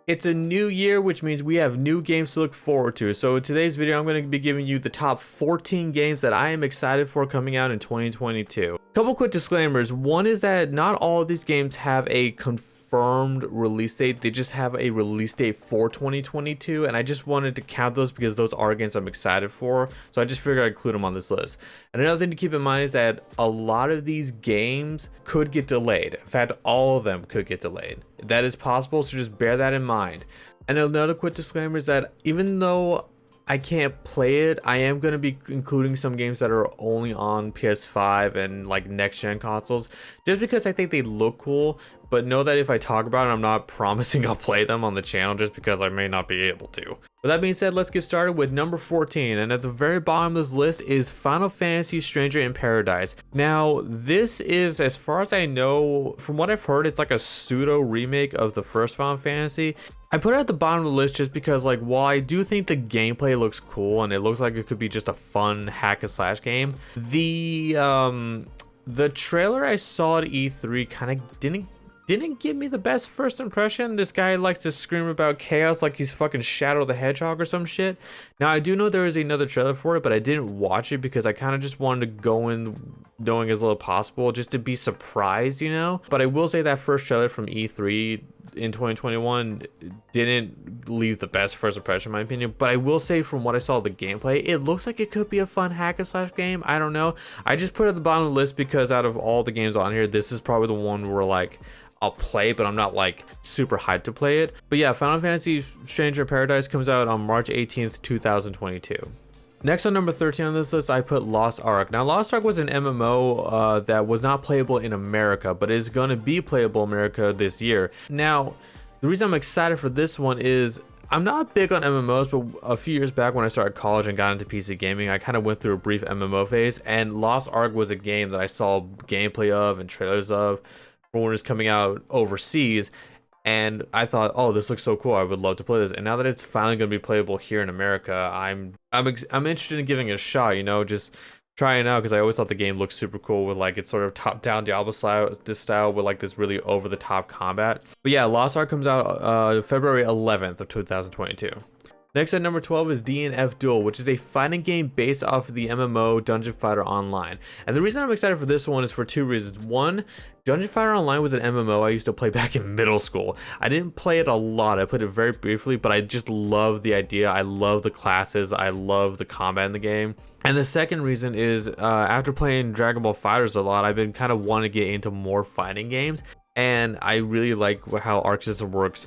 It's a new year, which means we have new games to look forward to. So in today's video, I'm going to be giving you the top 14 games that I am excited for coming out in 2022. Couple quick disclaimers. One is that not all of these games have a confirmed release date. They just have a release date for 2022, and I just wanted to count those because those are games I'm excited for. So I just figured I'd include them on this list. And another thing to keep in mind is that a lot of these games could get delayed. In fact, all of them could get delayed. That is possible, so just bear that in mind. And another quick disclaimer is that even though I can't play it, I am going to be including some games that are only on PS5 and like next gen consoles, just because I think they look cool. But know that if I talk about it, I'm not promising I'll play them on the channel, just because I may not be able to. With that being said, let's get started with number 14. And at the very bottom of this list is Final Fantasy Stranger in Paradise. Now, this is, as far as I know, from what I've heard, it's like a pseudo remake of the first Final Fantasy. I put it at the bottom of the list just because, like, while I do think the gameplay looks cool and it looks like it could be just a fun hack and slash game, the trailer I saw at E3 kind of didn't give me the best first impression. This guy likes to scream about chaos like he's fucking Shadow the Hedgehog or some shit. Now, I do know there is another trailer for it, but I didn't watch it because I kind of just wanted to go in knowing as little as possible, just to be surprised, you know? But I will say that first trailer from E3 in 2021 didn't leave the best first impression in my opinion. But I will say, from what I saw of the gameplay, it looks like it could be a fun hack and slash game. I don't know. I just put it at the bottom of the list because out of all the games on here, this is probably the one where, like, I'll play, but I'm not like super hyped to play it. But yeah, Final Fantasy Stranger in Paradise comes out on March 18th, 2022. Next on number 13 on this list, I put Lost Ark. Now, Lost Ark was an MMO that was not playable in America, but is going to be playable in America this year. Now, the reason I'm excited for this one is I'm not big on MMOs, but a few years back when I started college and got into PC gaming, I kind of went through a brief MMO phase, and Lost Ark was a game that I saw gameplay of and trailers of when it was coming out overseas, and I thought, oh, this looks so cool, I would love to play this. And now that it's finally going to be playable here in America, I'm interested in giving it a shot, you know, just trying it out, because I always thought the game looked super cool with like it's sort of top-down Diablo style with like this really over-the-top combat. But yeah, Lost Ark comes out February 11th of 2022. Next at number 12 is DNF Duel, which is a fighting game based off of the MMO Dungeon Fighter Online. And the reason I'm excited for this one is for two reasons. One, Dungeon Fighter Online was an MMO I used to play back in middle school. I didn't play it a lot, I played it very briefly, but I just love the idea. I love the classes, I love the combat in the game. And the second reason is after playing Dragon Ball FighterZ a lot, I've been kind of wanting to get into more fighting games. And I really like how Arc System Works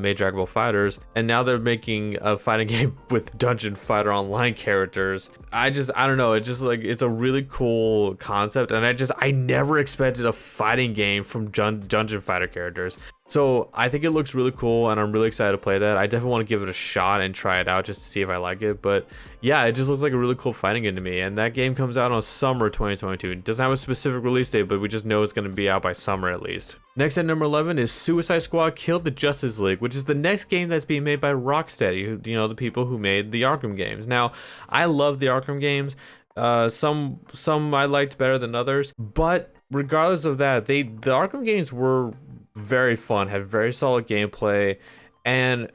made Dragon Ball FighterZ, and now they're making a fighting game with Dungeon Fighter Online characters. I don't know, it's just like, it's a really cool concept, and I never expected a fighting game from Dungeon Fighter characters. So I think it looks really cool, and I'm really excited to play that. I definitely want to give it a shot and try it out just to see if I like it. But yeah, it just looks like a really cool fighting game to me. And that game comes out on summer 2022. It doesn't have a specific release date, but we just know it's going to be out by summer at least. Next at number 11 is Suicide Squad Kill the Justice League, which is the next game that's being made by Rocksteady, who, you know, the people who made the Arkham games. Now, I love the Arkham games. Some I liked better than others, but regardless of that, the Arkham games were very fun, had very solid gameplay, and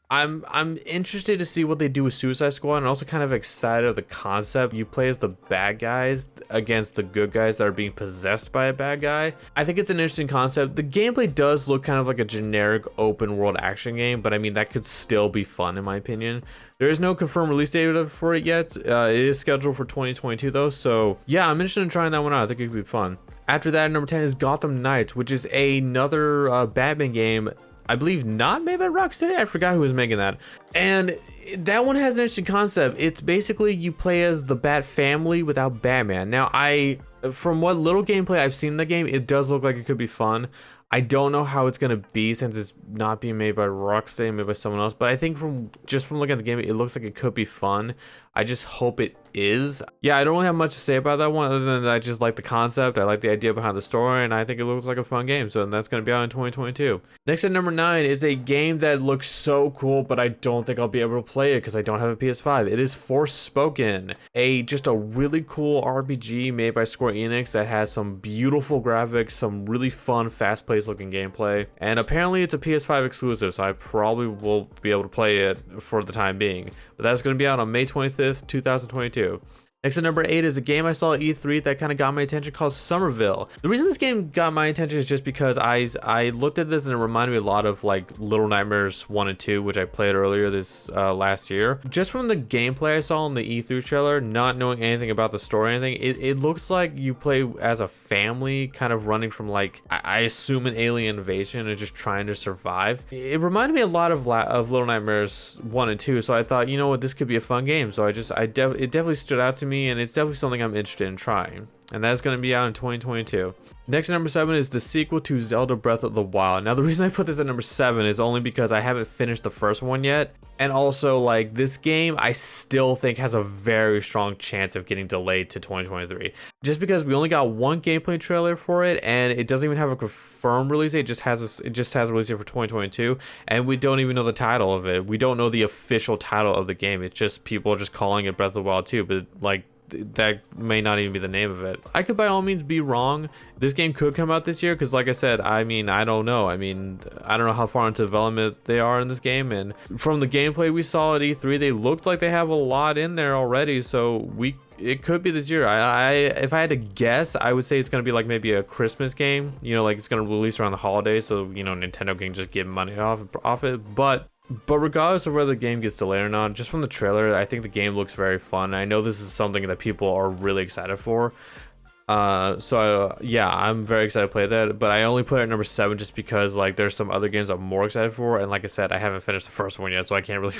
I'm interested to see what they do with Suicide Squad, and also kind of excited of the concept. You play as the bad guys against the good guys that are being possessed by a bad guy. I think it's an interesting concept. The gameplay does look kind of like a generic open world action game, but I mean, that could still be fun in my opinion. There is no confirmed release date for it yet. It is scheduled for 2022 though, so yeah, I'm interested in trying that one out. I think it could be fun. After that, number 10 is Gotham Knights, which is another Batman game, I believe not made by Rocksteady. I forgot who was making that. And that one has an interesting concept. It's basically you play as the Bat family without Batman. Now, from what little gameplay I've seen in the game, it does look like it could be fun. I don't know how it's going to be since it's not being made by Rocksteady, made by someone else. But I think from looking at the game, it looks like it could be fun. I just hope it is. Yeah, I don't really have much to say about that one other than I just like the concept. I like the idea behind the story, and I think it looks like a fun game. So that's going to be out in 2022. Next at number 9 is a game that looks so cool, but I don't think I'll be able to play it because I don't have a PS5. It is Forspoken, just a really cool RPG made by Square Enix that has some beautiful graphics, some really fun, fast-paced looking gameplay, and apparently it's a PS5 exclusive, so I probably will be able to play it for the time being. But that's going to be out on May 25th, 2022. Next at number 8 is a game I saw at E3 that kind of got my attention called Somerville. The reason this game got my attention is just because I looked at this and it reminded me a lot of like Little Nightmares 1 and 2, which I played earlier this last year. Just from the gameplay I saw in the E3 trailer, not knowing anything about the story or anything, it looks like you play as a family kind of running from like, I assume an alien invasion and just trying to survive. It reminded me a lot of Little Nightmares 1 and 2, so I thought, you know what, this could be a fun game. So it definitely stood out to me, and it's definitely something I'm interested in trying, and that's going to be out in 2022. Next at number 7 is the sequel to Zelda Breath of the Wild. Now the reason I put this at number 7 is only because I haven't finished the first one yet, and also like this game I still think has a very strong chance of getting delayed to 2023, just because we only got one gameplay trailer for it and it doesn't even have a confirmed release date. It just has a release date for 2022, and we don't even know the title of it. We don't know the official title of the game. It's just people are just calling it Breath of the Wild 2, but like that may not even be the name of it. I could by all means be wrong. This game could come out this year because like I said, I mean, I don't know. I mean, I don't know how far into development they are in this game, and from the gameplay we saw at E3, they looked like they have a lot in there already, so it could be this year. If I had to guess, I would say it's going to be like maybe a Christmas game, you know, like it's going to release around the holidays, so you know Nintendo can just get money off it. But regardless of whether the game gets delayed or not, just from the trailer, I think the game looks very fun. I know this is something that people are really excited for. Yeah, I'm very excited to play that, but I only put it at number 7 just because like there's some other games I'm more excited for, and like I said, I haven't finished the first one yet, so I can't really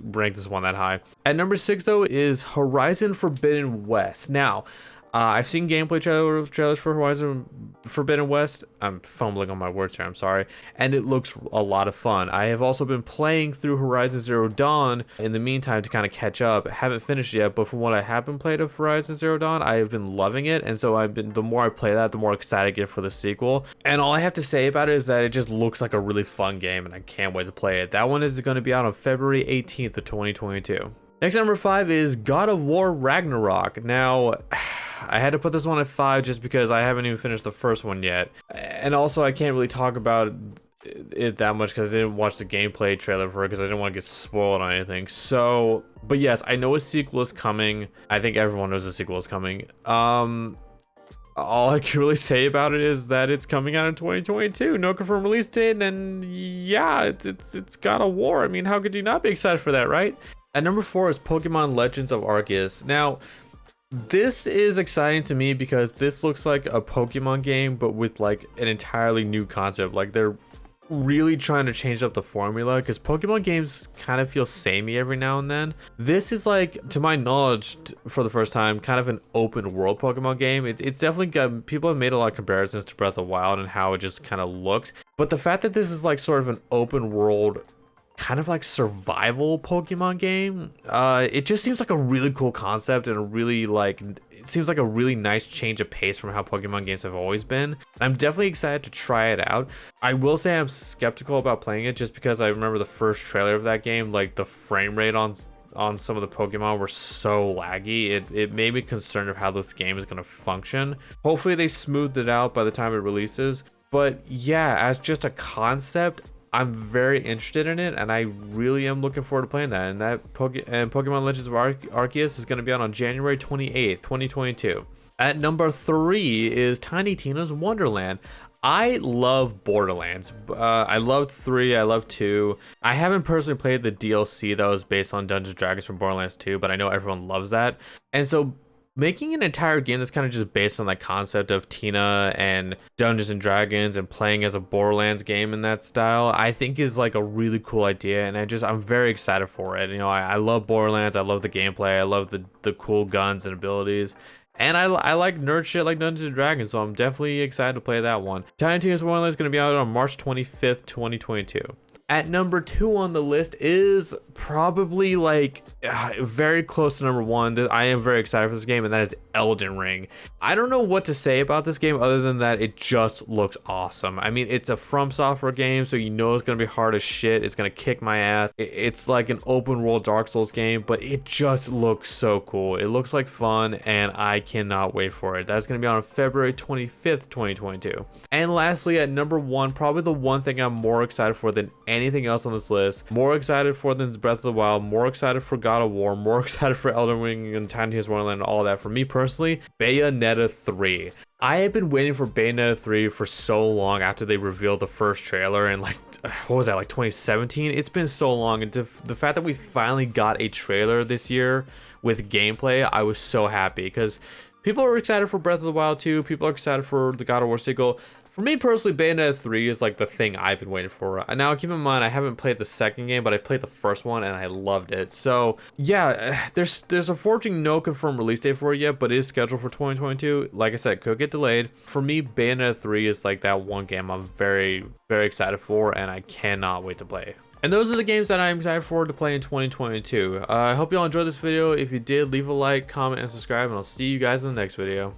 rank this one that high. At number 6 though is Horizon Forbidden West. Now, I've seen gameplay trailers for Horizon Forbidden West. I'm fumbling on my words here, I'm sorry. And it looks a lot of fun. I have also been playing through Horizon Zero Dawn in the meantime to kind of catch up. Haven't finished yet, but from what I have been played of Horizon Zero Dawn, I have been loving it. And so the more I play that, the more excited I get for the sequel. And all I have to say about it is that it just looks like a really fun game, and I can't wait to play it. That one is going to be out on February 18th of 2022. Next, number 5 is God of War Ragnarok. Now, I had to put this one at 5 just because I haven't even finished the first one yet. And also, I can't really talk about it that much because I didn't watch the gameplay trailer for it because I didn't want to get spoiled on anything. So, but yes, I know a sequel is coming. I think everyone knows a sequel is coming. All I can really say about it is that it's coming out in 2022. No confirmed release date, and yeah, it's God of War. I mean, how could you not be excited for that, right? At number 4 is Pokemon Legends of Arceus. Now, this is exciting to me because this looks like a Pokemon game, but with like an entirely new concept. Like they're really trying to change up the formula because Pokemon games kind of feel samey every now and then. This is like, to my knowledge, for the first time, kind of an open world Pokemon game. It's definitely got, people have made a lot of comparisons to Breath of the Wild and how it just kind of looks. But the fact that this is like sort of an open world kind of like survival Pokemon game, it just seems like a really cool concept, and a really like, it seems like a really nice change of pace from how Pokemon games have always been. I'm definitely excited to try it out. I will say I'm skeptical about playing it just because I remember the first trailer of that game, like the frame rate on some of the Pokemon were so laggy. It made me concerned of how this game is going to function. Hopefully they smoothed it out by the time it releases. But yeah, as just a concept, I'm very interested in it, and I really am looking forward to playing that. And Pokemon Legends of Arceus is going to be out on January 28th, 2022. At number 3 is Tiny Tina's Wonderland. I love Borderlands. I loved 3, I love 2. I haven't personally played the DLC that was based on Dungeons & Dragons from Borderlands 2, but I know everyone loves that. And so making an entire game that's kind of just based on that concept of Tina and Dungeons and Dragons and playing as a Borderlands game in that style, I think is like a really cool idea, and I'm very excited for it. You know, I love Borderlands, I love the gameplay, I love the cool guns and abilities, and I like nerd shit like Dungeons and Dragons, so I'm definitely excited to play that one. Tiny Tina's Wonderland is going to be out on March 25th, 2022. At number 2 on the list is probably like very close to number 1. I am very excited for this game, and that is Elden Ring. I don't know what to say about this game other than that it just looks awesome. I mean, it's a From Software game, so you know it's gonna be hard as shit. It's gonna kick my ass. It's like an open world Dark Souls game, but it just looks so cool. It looks like fun, and I cannot wait for it. That's gonna be on February 25th, 2022. And lastly, at number 1, probably the one thing I'm more excited for than anything else on this list, more excited for than Breath of the Wild, more excited for God of War, more excited for Elden Ring and Tiny Tina's Wonderland and all that. For me personally, Bayonetta 3. I have been waiting for Bayonetta 3 for so long after they revealed the first trailer and like, what was that, like 2017? It's been so long, and the fact that we finally got a trailer this year with gameplay, I was so happy because people are excited for Breath of the Wild 2, people are excited for the God of War sequel. For me personally, Bayonetta 3 is like the thing I've been waiting for. Now, keep in mind, I haven't played the second game, but I played the first one and I loved it. So yeah, there's unfortunately no confirmed release date for it yet, but it is scheduled for 2022. Like I said, it could get delayed. For me, Bayonetta 3 is like that one game I'm very, very excited for, and I cannot wait to play. And those are the games that I'm excited for to play in 2022. I hope you all enjoyed this video. If you did, leave a like, comment, and subscribe, and I'll see you guys in the next video.